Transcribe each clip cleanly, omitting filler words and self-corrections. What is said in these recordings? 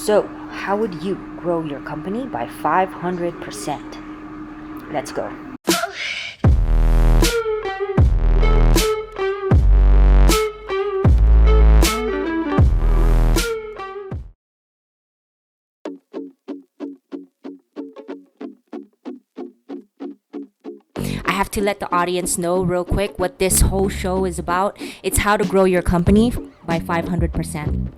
So, how would you grow your company by 500%? Let's go. I have to let the audience know real quick what this whole show is about. It's how to grow your company by 500%.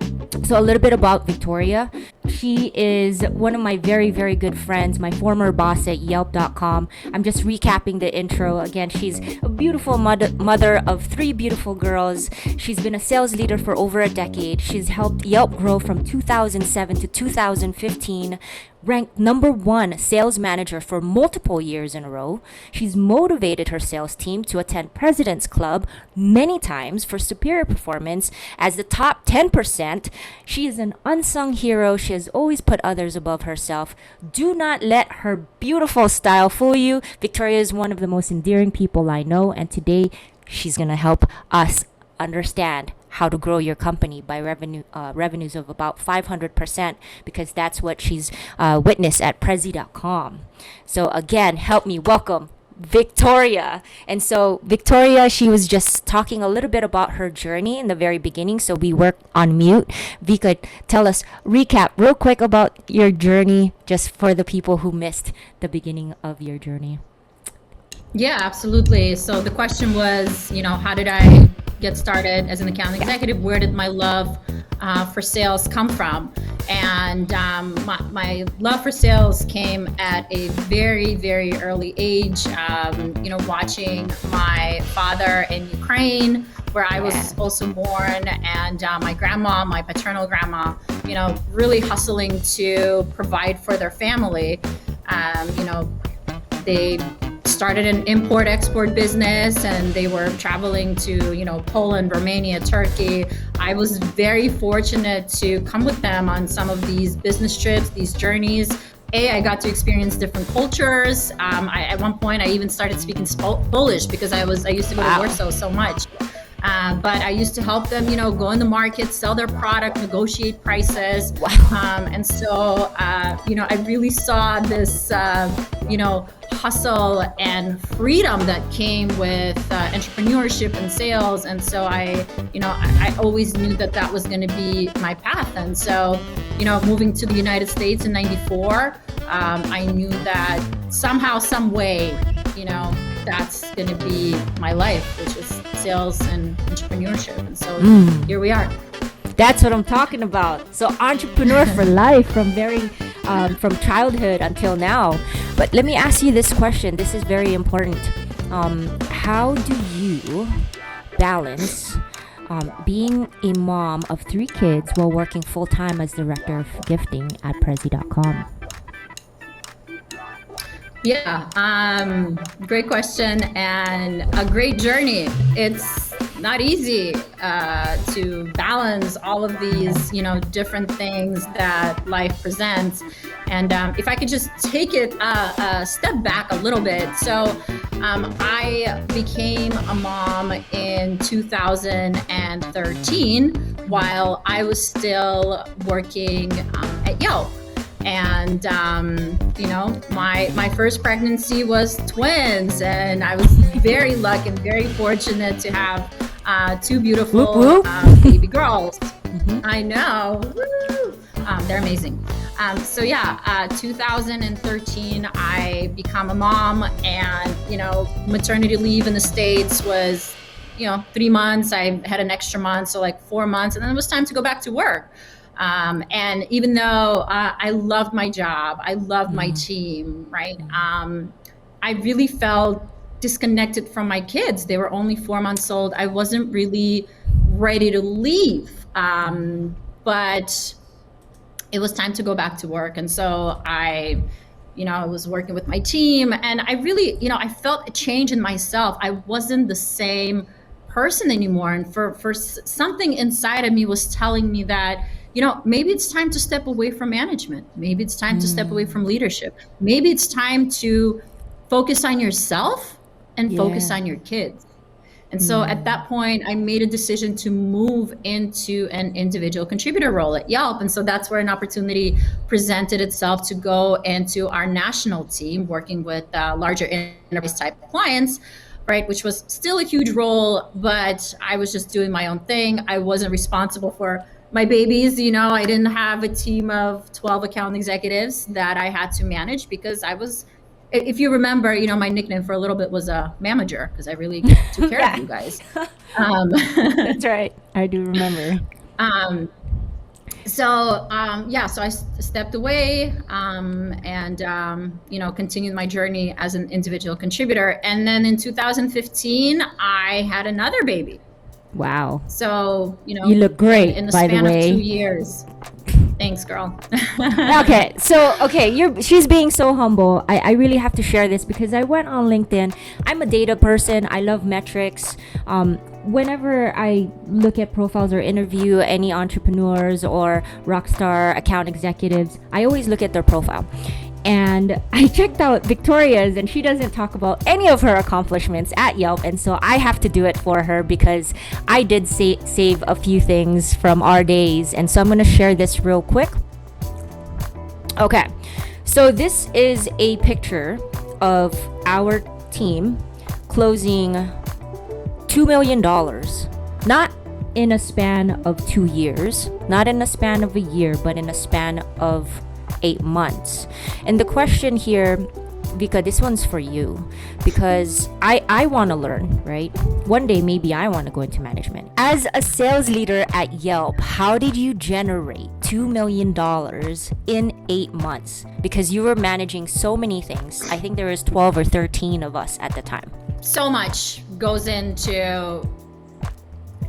So, a little bit about Victoria. She is one of my very, very good friends, my former boss at Yelp.com. I'm just recapping the intro. Again, she's a beautiful mother of 3 beautiful girls. She's been a sales leader for over a decade. She's helped Yelp grow from 2007 to 2015. Ranked number 1 sales manager for multiple years in a row. She's motivated her sales team to attend President's Club many times for superior performance as the top 10%. She is an unsung hero. She has always put others above herself. Do not let her beautiful style fool you. Victoria is one of the most endearing people I know, and today she's going to help us understand how to grow your company by revenues of about 500%, because that's what she's witnessed at Prezzee.com. So again, help me welcome Victoria. And so Victoria, she was just talking a little bit about her journey in the very beginning, so we work on mute. Vika, tell us, recap real quick about your journey, just for the people who missed the beginning of your journey. Yeah, absolutely. So the question was, how did I get started as an account executive? Where did my love for sales come from? And my love for sales came at a very, very early age, watching my father in Ukraine, where I was also born, and my grandma, my paternal grandma, really hustling to provide for their family. They started an import-export business, and they were traveling to, Poland, Romania, Turkey. I was very fortunate to come with them on some of these business trips, these journeys. I got to experience different cultures. At one point, I even started speaking Polish because I used to go to Warsaw so much. But I used to help them, go in the market, sell their product, negotiate prices. Wow. And so, I really saw this, hustle and freedom that came with entrepreneurship and sales. And so I always knew that was going to be my path. And so, moving to the United States in '94, I knew that somehow, some way, that's going to be my life, which is sales and entrepreneurship. And so here we are. That's what I'm talking about. So entrepreneur for life from from childhood until now. But let me ask you this question. This is very important. How do you balance being a mom of 3 kids while working full-time as director of gifting at Prezzee.com? Yeah, great question and a great journey. It's not easy to balance all of these, different things that life presents. And if I could just take it a step back a little bit. So I became a mom in 2013 while I was still working at Yelp. And, my first pregnancy was twins, and I was very lucky and very fortunate to have 2 beautiful baby girls. Mm-hmm. I know. Woo! They're amazing. 2013, I become a mom, and, maternity leave in the States was, 3 months. I had an extra month, so like 4 months, and then it was time to go back to work. And even though I loved my job, I loved my team, right? I really felt disconnected from my kids. They were only 4 months old. I wasn't really ready to leave, but it was time to go back to work. And so I was working with my team, and I really, I felt a change in myself. I wasn't the same person anymore. And for something inside of me was telling me that, maybe it's time to step away from management. Maybe it's time to step away from leadership. Maybe it's time to focus on yourself and focus on your kids. And so at that point, I made a decision to move into an individual contributor role at Yelp. And so that's where an opportunity presented itself to go into our national team, working with larger enterprise type clients, right? Which was still a huge role, but I was just doing my own thing. I wasn't responsible for my babies. I didn't have a team of 12 account executives that I had to manage because I was, if you remember, my nickname for a little bit was a mamager because I really took care of you guys. That's right. I do remember. So I stepped away and continued my journey as an individual contributor. And then in 2015, I had another baby. Wow. So, you look great, in the by the span way. of 2 years. Thanks, girl. Okay, she's being so humble. I really have to share this because I went on LinkedIn. I'm a data person. I love metrics. Whenever I look at profiles or interview any entrepreneurs or rockstar account executives, I always look at their profile. And I checked out Victoria's, and she doesn't talk about any of her accomplishments at Yelp. And so I have to do it for her because I did save a few things from our days. And so I'm going to share this real quick. Okay, so this is a picture of our team closing $2 million. Not in a span of 2 years, not in a span of a year, but in a span of 8 months. And the question here, Vika, this one's for you because I want to learn, right? One day maybe I want to go into management. As a sales leader at Yelp, how did you generate $2 million in 8 months? Because you were managing so many things. I think there was 12 or 13 of us at the time. So much goes into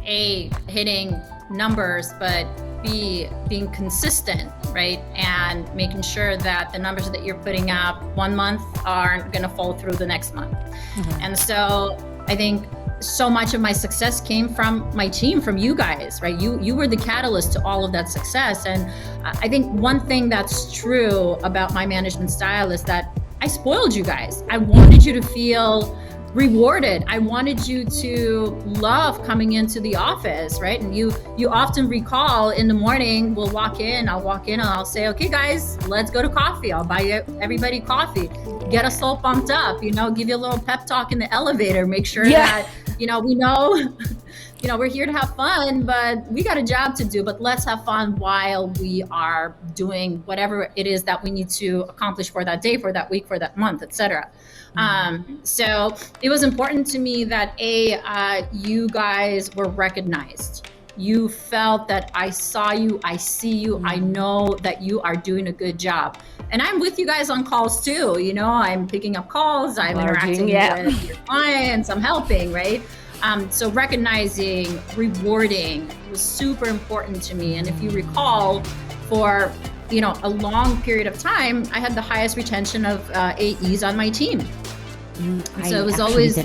hitting numbers, but being consistent, right? And making sure that the numbers that you're putting up one month aren't going to fall through the next month. Mm-hmm. And so I think so much of my success came from my team, from you guys, right? You were the catalyst to all of that success. And I think one thing that's true about my management style is that I spoiled you guys. I wanted you to feel rewarded. I wanted you to love coming into the office, right? And you often recall in the morning, I'll walk in and I'll say, okay, guys, let's go to coffee. I'll buy everybody coffee, get us all pumped up, give you a little pep talk in the elevator, make sure that, we know, we're here to have fun, but we got a job to do, but let's have fun while we are doing whatever it is that we need to accomplish for that day, for that week, for that month, etc. So it was important to me that you guys were recognized. You felt that I saw you, I see you, I know that you are doing a good job. And I'm with you guys on calls too. I'm picking up calls, I'm interacting with your clients, I'm helping, right? So recognizing, rewarding was super important to me. And if you recall, for a long period of time, I had the highest retention of AEs on my team. So it was always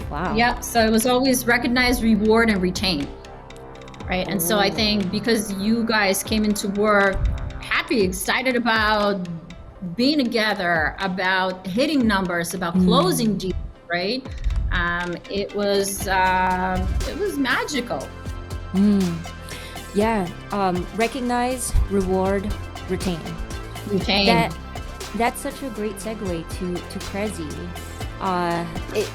wow. Yeah. So it was always recognize, reward, and retain. Right. And so I think because you guys came into work happy, excited about being together, about hitting numbers, about closing deals, right? It was magical. Yeah. Recognize, reward, retain. That's such a great segue to Prezzee.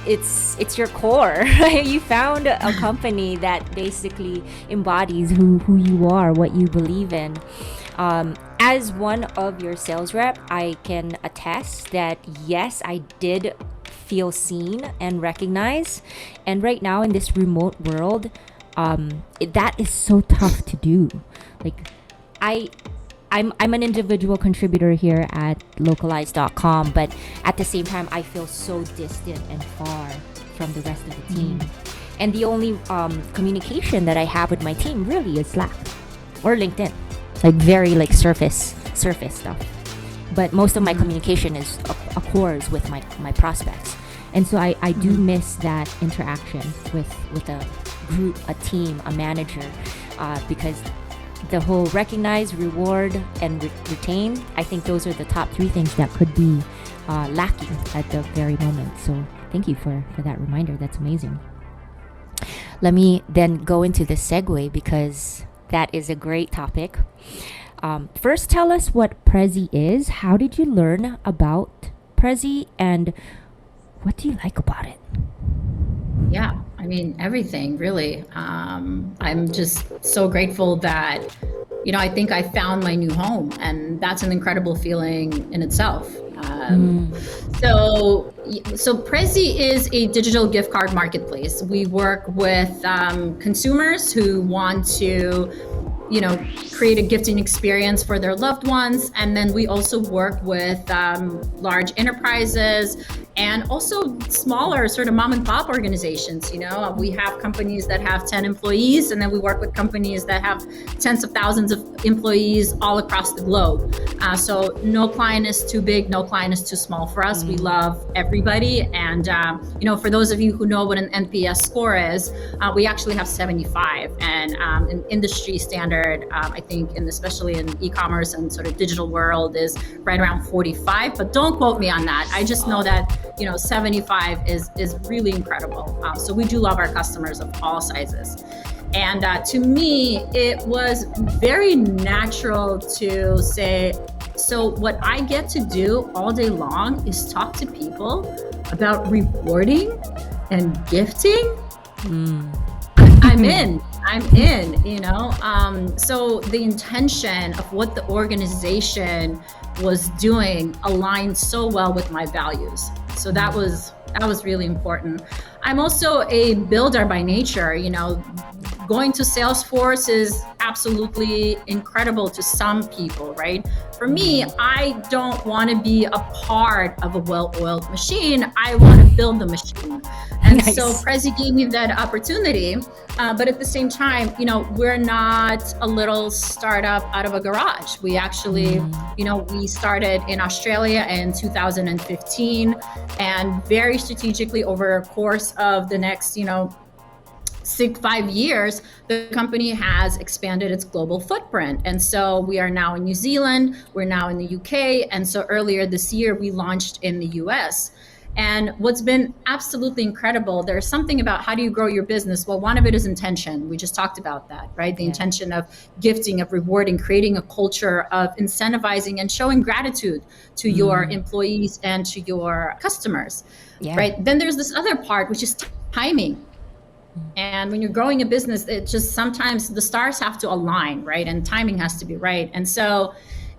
It's your core. You found a company that basically embodies who you are, what you believe in. As one of your sales rep, I can attest that yes, I did feel seen and recognized. And right now in this remote world, that is so tough to do. Like I'm an individual contributor here at localize.com, but at the same time, I feel so distant and far from the rest of the team. And the only communication that I have with my team really is Slack or LinkedIn. Like very surface stuff. But most of my communication is of course with my prospects. And so I do miss that interaction with a group, a team, a manager, because the whole recognize, reward, and retain, I think those are the top 3 things that could be lacking at the very moment. So Thank you for that reminder. That's amazing. Let me then go into the segue because that is a great topic. First, tell us what Prezzee is. How did you learn about Prezzee, and what do you like about it? Yeah, I mean, everything really. I'm just so grateful that, I think I found my new home, and that's an incredible feeling in itself. So Prezzee is a digital gift card marketplace. We work with consumers who want to, create a gifting experience for their loved ones. And then we also work with large enterprises and also smaller sort of mom and pop organizations. We have companies that have 10 employees, and then we work with companies that have tens of thousands of employees all across the globe. So no client is too big, no client is too small for us. We love everybody. And, for those of you who know what an NPS score is, we actually have 75, and an industry standard, I think, especially in e-commerce and sort of digital world, is right around 45, but don't quote me on that. I just know that 75 is really incredible. So we do love our customers of all sizes. And to me, it was very natural to say, so what I get to do all day long is talk to people about rewarding and gifting. I'm in. So the intention of what the organization was doing aligned so well with my values. So that was really important. I'm also a builder by nature. Going to Salesforce is absolutely incredible to some people, right? For me, I don't want to be a part of a well-oiled machine. I want to build the machine. And Nice. so Prezzee gave me that opportunity. But at the same time, we're not a little startup out of a garage. We actually, we started in Australia in 2015, and very strategically over a course of the next, 5 years, the company has expanded its global footprint. And so we are now in New Zealand, we're now in the UK. And so earlier this year, we launched in the US. And what's been absolutely incredible, there's something about how do you grow your business? Well, one of it is intention. We just talked about that, right? The intention of gifting, of rewarding, creating a culture of incentivizing and showing gratitude to your employees and to your customers, right? Then there's this other part, which is timing. And when you're growing a business, it just sometimes the stars have to align, right? And timing has to be right. And so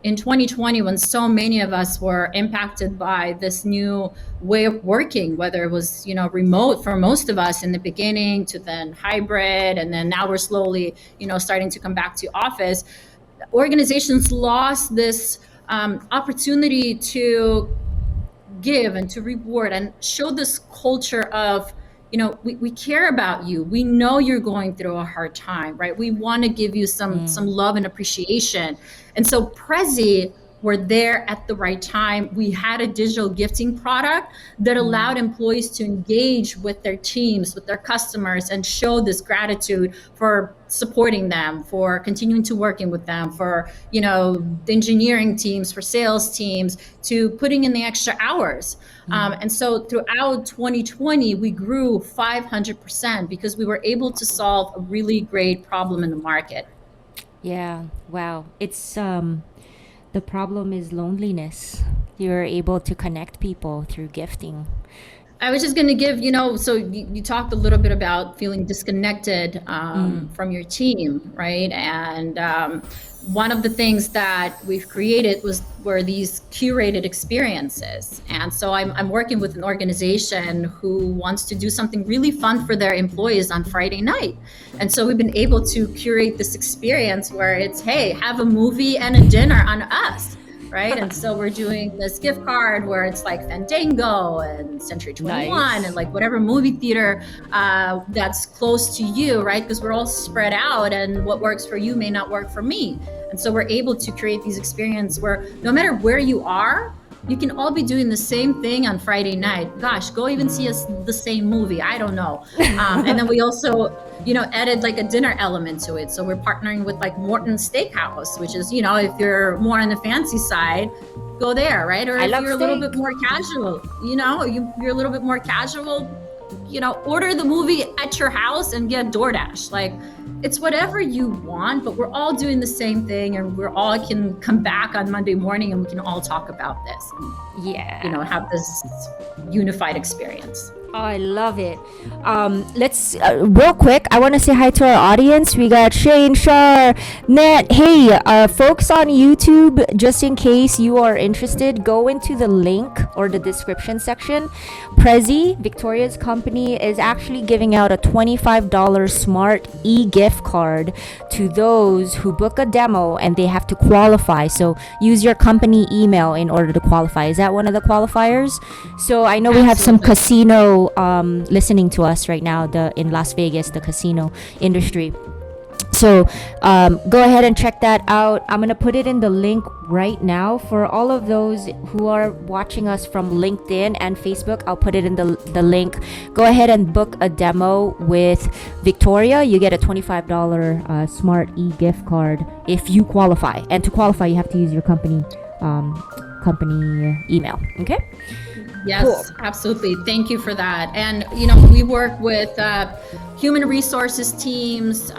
in 2020, when so many of us were impacted by this new way of working, whether it was, remote for most of us in the beginning, to then hybrid, and then now we're slowly, starting to come back to office, organizations lost this opportunity to give and to reward and show this culture of, we care about you. We know you're going through a hard time, right? We want to give you some love and appreciation. And so Prezzee were there at the right time. We had a digital gifting product that allowed employees to engage with their teams, with their customers, and show this gratitude for supporting them, for continuing to working with them, for, the engineering teams, for sales teams, to putting in the extra hours. And so throughout 2020, we grew 500% because we were able to solve a really great problem in the market. Yeah. Wow. It's the problem is loneliness. You're able to connect people through gifting. I was just going to give, so you talked a little bit about feeling disconnected from your team, right? And one of the things that we've created were these curated experiences. And so I'm working with an organization who wants to do something really fun for their employees on Friday night. And so we've been able to curate this experience where it's, hey, have a movie and a dinner on us. Right. And so we're doing this gift card where it's like Fandango and Century 21 Nice. and like whatever movie theater that's close to you, right? Because we're all spread out and what works for you may not work for me. And so we're able to create these experiences where no matter where you are, You can all be doing the same thing on Friday night. Gosh, go even see us the same movie. I don't know. And then we also, added like a dinner element to it. So we're partnering with like Morton Steakhouse, which is, if you're more on the fancy side, go there, right? Or if you're a little bit more casual, you're a little bit more casual, order the movie at your house and get DoorDash. Like, it's whatever you want, but we're all doing the same thing, and we're all can come back on Monday morning and we can all talk about this. And, have this unified experience. Oh, I love it. Let's real quick. I want to say hi to our audience. We got Shane, Shar, Nat. Hey, folks on YouTube. Just in case you are interested, go into the link or the description section. Prezzee, Victoria's company, is actually giving out a $25 smart e-gift card to those who book a demo and they have to qualify. So use your company email in order to qualify. Is that one of the qualifiers? So I know we have some casino listening to us right now, in Las Vegas, the casino industry. So go ahead and check that out. I'm gonna put it in the link right now for all of those who are watching us from LinkedIn and Facebook. I'll put it in the link. Go ahead and book a demo with Victoria. You get a $25 smart e-gift card if you qualify. And to qualify, you have to use your company email. Okay. Yes, cool. Absolutely. Thank you for that. And, we work with human resources teams,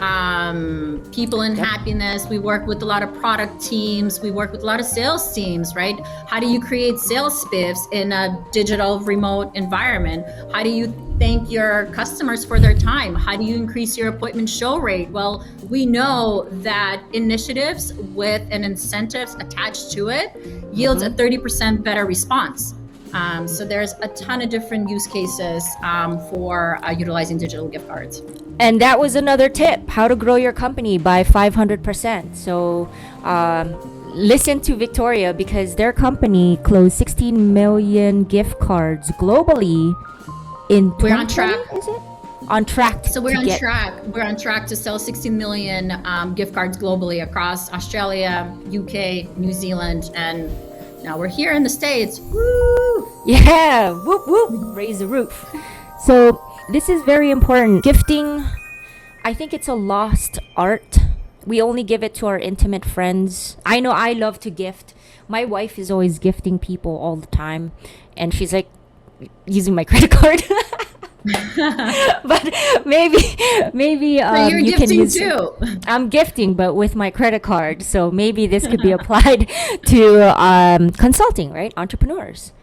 people in happiness. We work with a lot of product teams. We work with a lot of sales teams, right? How do you create sales spiffs in a digital remote environment? How do you thank your customers for their time? How do you increase your appointment show rate? Well, we know that initiatives with an incentives attached to it yields a 30% better response. So there's a ton of different use cases for utilizing digital gift cards. And that was another tip, how to grow your company by 500%. So listen to Victoria, because their company closed 16 million gift cards globally in 2020. We're on track. Is it? On track. So we're on track. We're on track to sell 16 million gift cards globally across Australia, UK, New Zealand, and now we're here in the States. Woo! Yeah, whoop whoop, raise the roof. So this is very important. Gifting, I think it's a lost art. We only give it to our intimate friends. I know I love to gift. My wife is always gifting people all the time, and she's like using my credit card. But maybe you're you gifting can use too. I'm gifting, but with my credit card. So maybe this could be applied to consulting, right? Entrepreneurs.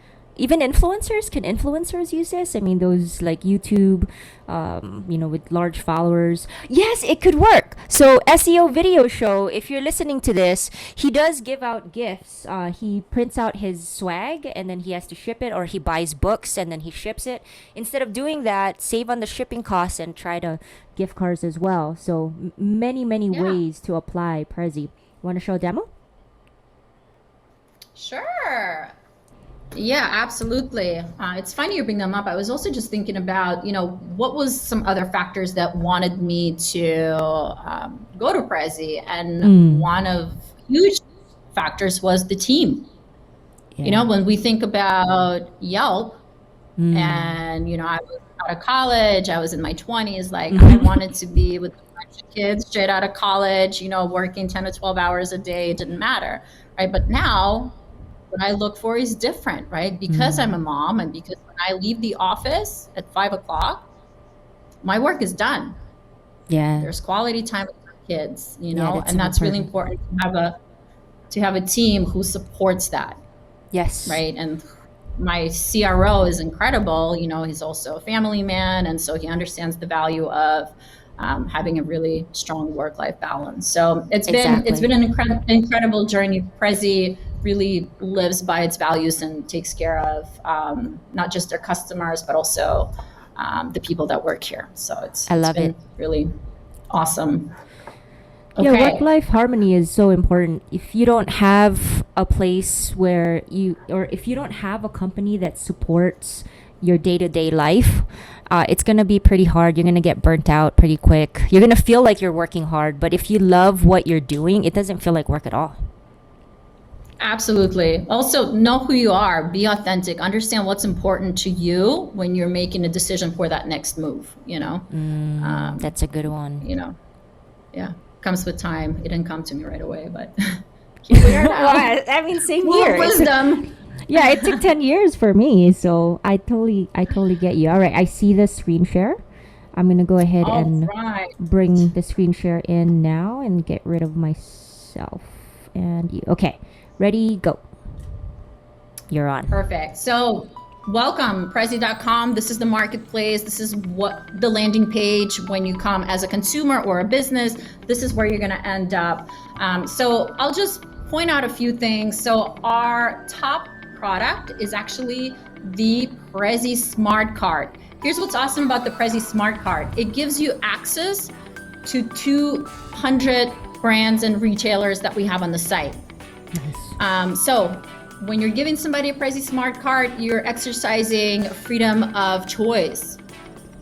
Even influencers. Can influencers use this? I mean, those like YouTube, with large followers. Yes, it could work. So SEO Video Show, if you're listening to this, he does give out gifts. He prints out his swag and then he has to ship it, or he buys books and then he ships it. Instead of doing that, save on the shipping costs and try to gift cards as well. So many ways to apply Prezzee. Want to show a demo? Sure. Yeah, absolutely. It's funny you bring them up. I was also just thinking about, what was some other factors that wanted me to go to Prezzee, and one of huge factors was the team. Yeah. When we think about Yelp, and I was out of college, I was in my 20s, like I wanted to be with a bunch of kids straight out of college, working 10 to 12 hours a day. It didn't matter, right? But now, what I look for is different, right? Because I'm a mom, and because when I leave the office at 5:00, my work is done. Yeah. There's quality time with my kids, that's and that's really important to have a team who supports that. Yes. Right. And my CRO is incredible. He's also a family man, and so he understands the value of having a really strong work-life balance. So it's been an incredible journey. Prezzee really lives by its values and takes care of not just their customers, but also the people that work here. So it's been really awesome. Okay. Yeah, work-life harmony is so important. If you don't have a place or if you don't have a company that supports your day-to-day life, it's going to be pretty hard. You're going to get burnt out pretty quick. You're going to feel like you're working hard, but if you love what you're doing, it doesn't feel like work at all. Absolutely. Also, know who you are, be authentic, understand what's important to you when you're making a decision for that next move, That's a good one. you know, yeah, comes with time. It didn't come to me right away, but here we are now. Well, I mean, same Full here. of wisdom. Yeah, it took 10 years for me, so I totally get you. All right, I see the screen share. I'm going to go ahead All and right. bring the screen share in now and get rid of myself and you. Okay, ready, go. You're on. Perfect. So, welcome, Prezzee.com. This is the marketplace. This is what the landing page when you come as a consumer or a business. This is where you're going to end up. So, I'll just point out a few things. So, our top product is actually the Prezzee Smart Card. Here's what's awesome about the Prezzee Smart Card. It gives you access to 200 brands and retailers that we have on the site. Nice. So when you're giving somebody a Prezzee Smart Card, you're exercising freedom of choice.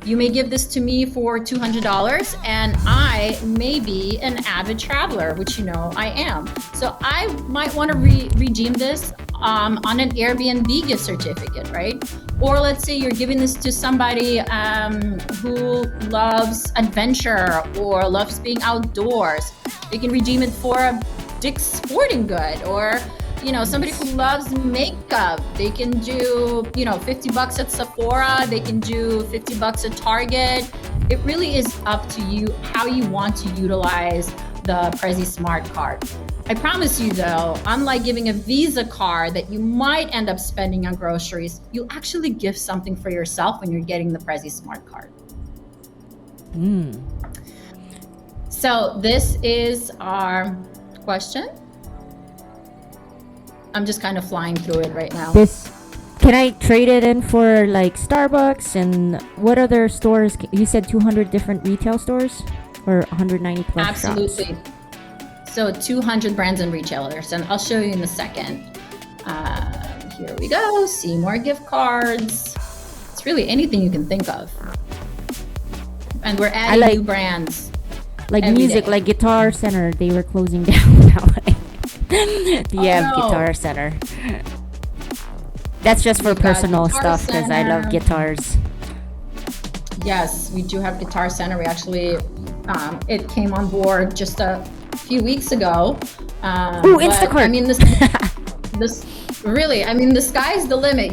You may give this to me for $200 and I may be an avid traveler, which I am. So I might want to redeem this on an Airbnb gift certificate, right? Or let's say you're giving this to somebody who loves adventure or loves being outdoors. They can redeem it for a Dick's Sporting Good, or somebody who loves makeup. They can do $50 at Sephora. They can do $50 at Target. It really is up to you how you want to utilize the Prezzee Smart Card. I promise you though, unlike giving a Visa card that you might end up spending on groceries, you'll actually give something for yourself when you're getting the Prezzee Smart Card. So this is our question. I'm just kind of flying through it right now. Can I trade it in for like Starbucks and what other stores? You said 200 different retail stores or 190 plus Absolutely. shops? So 200 brands and retailers, and I'll show you in a second. Here we go. See more gift cards. It's really anything you can think of. And we're adding new brands. Like music, day. like Guitar Center, they were closing down now. Guitar Center. That's just for personal stuff because I love guitars. Yes, we do have Guitar Center. We actually, it came on board just a few weeks ago. Ooh, Instacart. I mean, this really, I mean, the sky's the limit.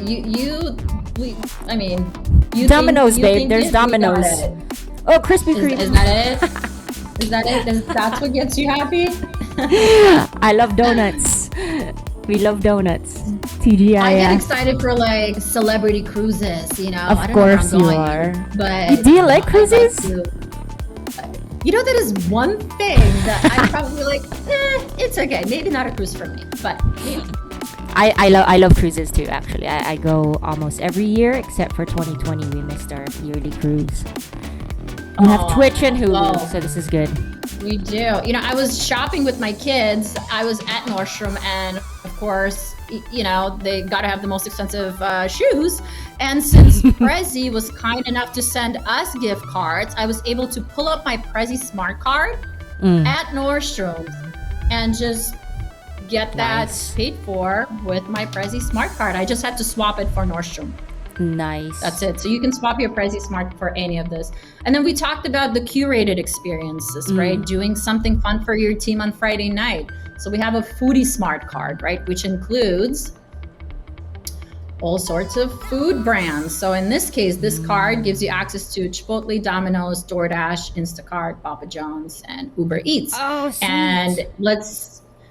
Domino's, babe. There's Domino's. Oh, Krispy Kreme. Is that it? Is that it? That's what gets you happy? I love donuts. We love donuts. TGIF. I get excited for like celebrity cruises, Of I don't course know where you I'm going, are. But Do you like cruises? That is one thing that I'm probably like, it's okay. Maybe not a cruise for me, but I love cruises too. Actually, I go almost every year except for 2020. We missed our yearly cruise. We have Twitch and Hulu, so this is good. We do. I was shopping with my kids. I was at Nordstrom, and of course, they got to have the most expensive shoes. And since Prezzee was kind enough to send us gift cards, I was able to pull up my Prezzee Smart Card at Nordstrom and just get that paid for with my Prezzee Smart Card. I just had to swap it for Nordstrom. Nice. That's it. So you can swap your Prezzee Smart for any of this. And then we talked about the curated experiences, right? Doing something fun for your team on Friday night. So we have a Foodie Smart Card, right? Which includes all sorts of food brands. So in this case, this card gives you access to Chipotle, Domino's, DoorDash, Instacart, Papa John's, and Uber Eats. Oh, sweet. And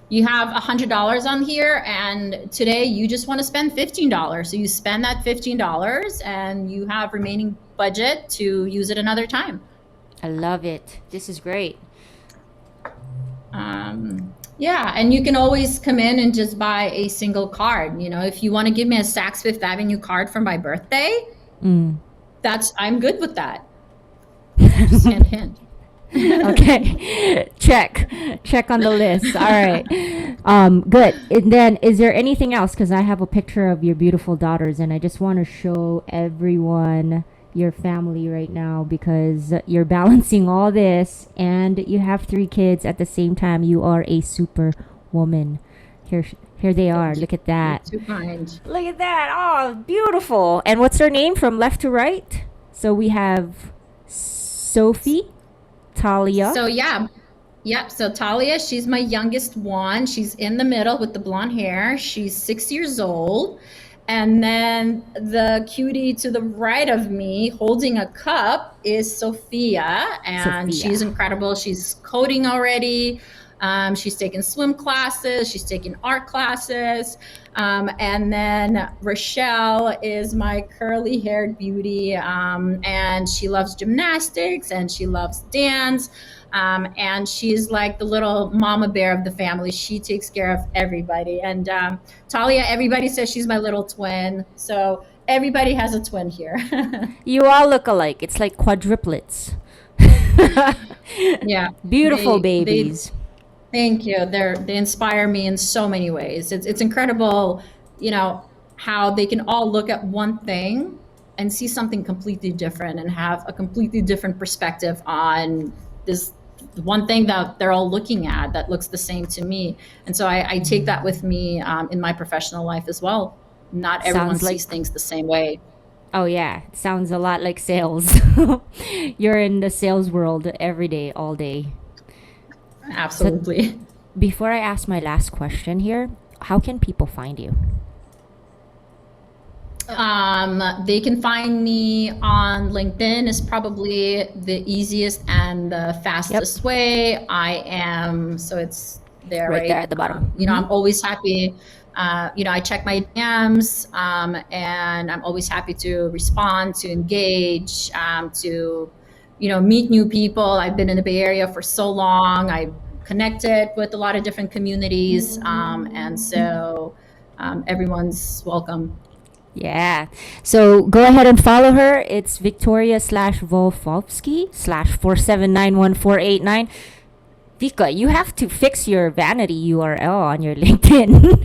you have $100 on here, and today you just want to spend $15. So you spend that $15 and you have remaining budget to use it another time. I love it. This is great. Yeah, and you can always come in and just buy a single card. If you want to give me a Saks Fifth Avenue card for my birthday, I'm good with that. Just hint. Okay. Check on the list. All right. Good. And then is there anything else? Because I have a picture of your beautiful daughters and I just want to show everyone your family right now because you're balancing all this and you have 3 kids at the same time. You are a super woman. Here they are. Thank you. Look at You're that. too kind. Look at that. Oh, beautiful. And what's her name from left to right? So we have Sophie, Talia. So yeah, yep. So Talia, she's my youngest one. She's in the middle with the blonde hair. She's 6 years old. And then the cutie to the right of me holding a cup is Sophia, and Sophia. she's incredible. She's coding already. She's taking swim classes. She's taking art classes. And then Rochelle is my curly haired beauty. And she loves gymnastics and she loves dance. And she's like the little mama bear of the family. She takes care of everybody. And Talia, everybody says she's my little twin. So everybody has a twin here. You all look alike. It's like quadruplets. Yeah. Beautiful They, babies. thank you. They inspire me in so many ways. It's incredible, how they can all look at one thing and see something completely different and have a completely different perspective on this one thing that they're all looking at that looks the same to me. And so I take that with me in my professional life as well. Not everyone Sounds like sees things the same way. Oh yeah, it sounds a lot like sales. You're in the sales world every day, all day. So Absolutely. before I ask my last question here, how can people find you? They can find me on LinkedIn is probably the easiest and the Yep, fastest way. So it's there, right there right? at the bottom. I'm always happy. I check my DMs, and I'm always happy to respond, to engage, to meet new people. I've been in the Bay Area for so long. I've connected with a lot of different communities, and so everyone's welcome. Yeah. So go ahead and follow her. It's Victoria/Volfovfski/4791489. Vika, you have to fix your vanity URL on your LinkedIn.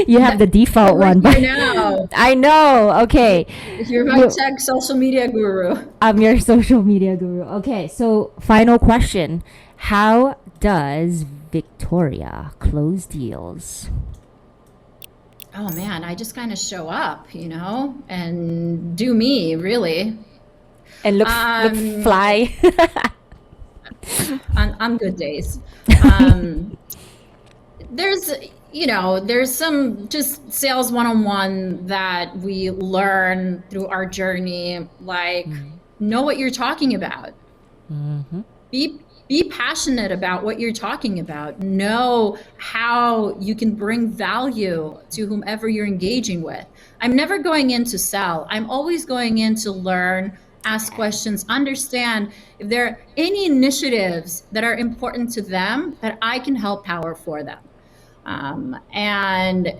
You have the default I'm right one, here but now. I know. Okay. If you're my Well, tech social media guru. I'm your social media guru. Okay, so final question. How does Victoria close deals? Oh man, I just kind of show up, and do me, really. And look Um, fly. on good days. Um, there's, there's some just sales one-on-one that we learn through our journey, like know what you're talking about. Mm-hmm. Be passionate about what you're talking about. Know how you can bring value to whomever you're engaging with. I'm never going in to sell. I'm always going in to learn, ask questions, understand if there are any initiatives that are important to them that I can help power for them. And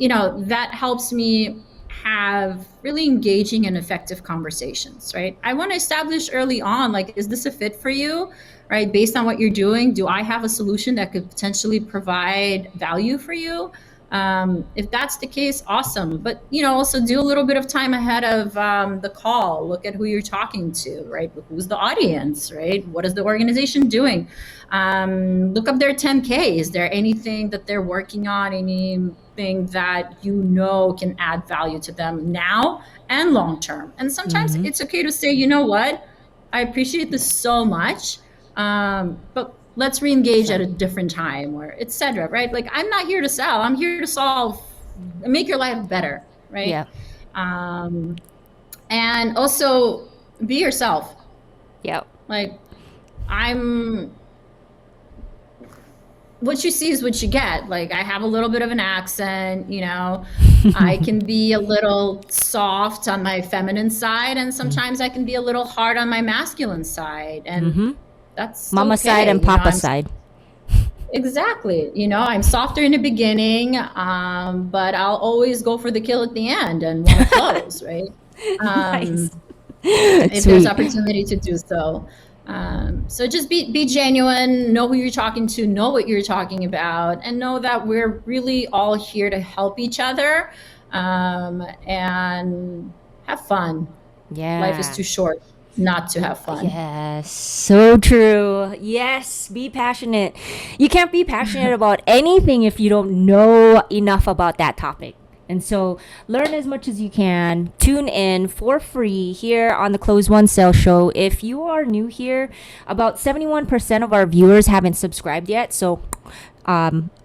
that helps me have really engaging and effective conversations, right? I want to establish early on, like, is this a fit for you, right? Based on what you're doing, do I have a solution that could potentially provide value for you? If that's the case, awesome. But also do a little bit of time ahead of the call. Look at who you're talking to, right? Who's the audience, right? What is the organization doing? Look up their 10K. Is there anything that they're working on? Anything that can add value to them now and long term? And sometimes Mm-hmm. it's okay to say, you know what? I appreciate this so much, but let's re-engage at So a different time, or etc. Right? Like, I'm not here to sell. I'm here to solve, make your life better, right? yeah, Um, and also be yourself. yeah. Like, I'm what you see is what you get. Like, I have a little bit of an accent, I can be a little soft on my feminine side, and sometimes I can be a little hard on my masculine side, and Mm-hmm. that's Mama side okay. and Papa side. Exactly. I'm softer in the beginning, but I'll always go for the kill at the end and want to close, right? Nice. Um, if there's Sweet. opportunity to do so. So just be genuine, know who you're talking to, know what you're talking about, and know that we're really all here to help each other, and have fun. Life is Yeah. too short. not to have fun. Yes, so true. Yes, be passionate. You can't be passionate about anything if you don't know enough about that topic. And so learn as much as you can. Tune in for free here on the Close One Sale Show. If you are new here, about 71% of our viewers haven't subscribed yet. So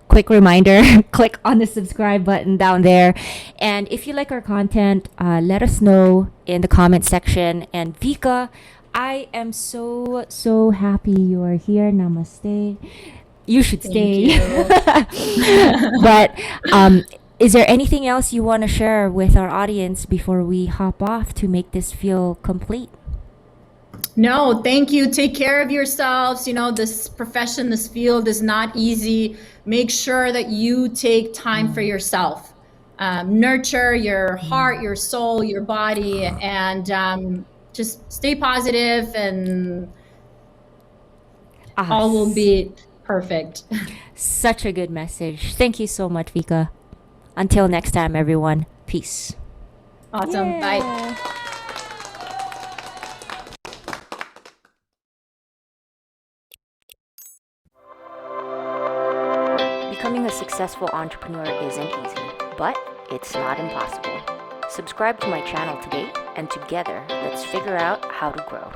quick reminder, click on the subscribe button down there. And if you like our content, let us know in the comment section. And Vika, I am so happy you are here. Namaste. You should stay. But is there anything else you want to share with our audience before we hop off to make this feel complete? No, thank you. Take care of yourselves. You know, this profession, this field is not easy. Make sure that you take time for yourself. Nurture your heart, your soul, your body, and just stay positive, and all will be perfect. Such a good message. Thank you so much, Vika. Until next time, everyone. Peace. Awesome. Yeah. Bye. Becoming a successful entrepreneur isn't easy, but it's not impossible. Subscribe to my channel today, and together, let's figure out how to grow.